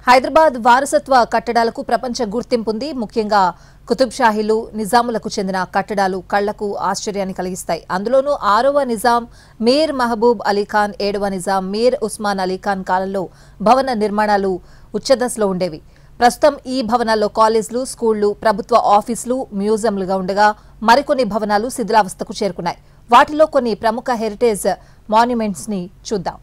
హైదరాబాద్ వారసత్వ కట్టడాలకు ప్రపంచ గుర్తింపు ఉంది. ముఖ్యంగా కుతుబ్ షాహీలు, నిజాములకు చెందిన కట్టడాలు కళ్లకు ఆశ్చర్యాన్ని కలిగిస్తాయి. అందులోనూ 6వ నిజాం మీర్ మహబూబ్ అలీ ఖాన్, 7వ నిజాం మీర్ ఉస్మాన్ అలీ ఖాన్ కాలంలో భవన నిర్మాణాలు ఉచ్ఛదశలో ఉండేవి. ప్రస్తుతం ఈ భవనాల్లో కాలేజీలు, స్కూళ్లు, ప్రభుత్వ ఆఫీసులు, మ్యూజియంలుగా ఉండగా మరికొన్ని భవనాలు శిథిలావస్థకు చేరుకున్నాయి. వాటిలో కొన్ని ప్రముఖ హెరిటేజ్ మాన్యుమెంట్స్ ని చూద్దాం.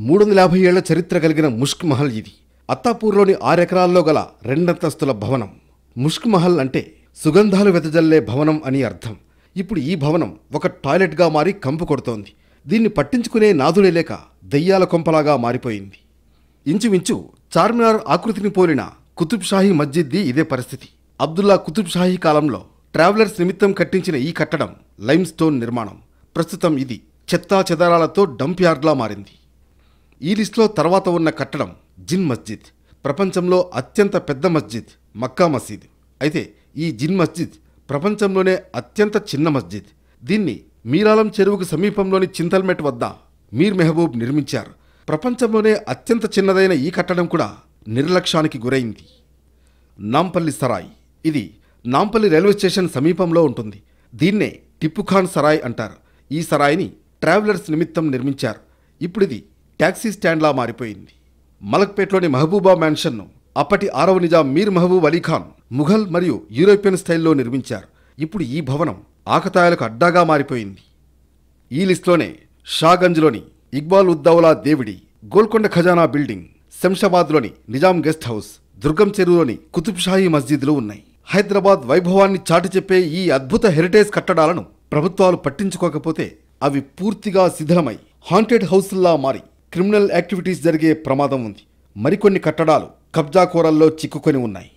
350 ఏళ్ల చరిత్ర కలిగిన ముష్క్ మహల్ ఇది. అత్తాపూర్లోని 6 ఎకరాల్లో గల 2 అంతస్తుల భవనం. ముష్క్ మహల్ అంటే సుగంధాలు వెదజల్లే భవనం అని అర్థం. ఇప్పుడు ఈ భవనం ఒక టాయిలెట్గా మారి కంపు కొడుతోంది. దీన్ని పట్టించుకునే నాదులే లేక దెయ్యాల కొంపలాగా మారిపోయింది. ఇంచుమించు చార్మినార్ ఆకృతిని పోలిన కుతుబ్ షాహీ మస్జిద్ది ఇదే పరిస్థితి. అబ్దుల్లా కుతుబ్ షాహీ కాలంలో ట్రావెలర్స్ నిమిత్తం కట్టించిన ఈ కట్టడం లైమ్ స్టోన్ నిర్మాణం. ప్రస్తుతం ఇది చెత్తా చెదారాలతో డంప్ యార్డ్లా మారింది. ఈ లిస్టులో తర్వాత ఉన్న కట్టడం జిన్ మస్జిద్. ప్రపంచంలో అత్యంత పెద్ద మస్జిద్ మక్కా మసీద్. అయితే ఈ జిన్ మస్జిద్ ప్రపంచంలోనే అత్యంత చిన్న మస్జిద్. దీన్ని మీరాలం చెరువుకు సమీపంలోని చింతల్మెట్ వద్ద మీర్ మెహబూబ్ నిర్మించారు. ప్రపంచంలోనే అత్యంత చిన్నదైన ఈ కట్టడం కూడా నిర్లక్ష్యానికి గురైంది. నాంపల్లి సరాయ్. ఇది నాంపల్లి రైల్వే స్టేషన్ సమీపంలో ఉంటుంది. దీన్నే టిప్పుఖాన్ సరాయ్ అంటారు. ఈ సరాయిని ట్రావెలర్స్ నిమిత్తం నిర్మించారు. ఇప్పుడిది ట్యాక్సీ స్టాండ్లా మారిపోయింది. మలక్పేట్లోని మహబూబా మ్యాన్షన్ను అప్పటి 6వ నిజాం మీర్ మహబూబ్ అలీ ఖాన్ ముఘల్ మరియు యూరోపియన్ స్టైల్లో నిర్మించారు. ఇప్పుడు ఈ భవనం ఆకతాయాలకు అడ్డాగా మారిపోయింది. ఈ లిస్టులోనే షాగంజ్లోని ఇక్బాల్ ఉద్దౌలా దేవిడి, గోల్కొండ ఖజానా బిల్డింగ్, శంషాబాద్లోని నిజాం గెస్ట్ హౌస్, దుర్గం చెరువులోని కుతుబ్ షాహీ మస్జిద్లు ఉన్నాయి. హైదరాబాద్ వైభవాన్ని చాటి చెప్పే ఈ అద్భుత హెరిటేజ్ కట్టడాలను ప్రభుత్వాలు పట్టించుకోకపోతే అవి పూర్తిగా శిథిలమై హాంటెడ్ హౌస్లా మారి క్రిమినల్ యాక్టివిటీస్ జరిగే ప్రమాదం ఉంది. మరికొన్ని కట్టడాలు కబ్జాకోరల్లో చిక్కుకొని ఉన్నాయి.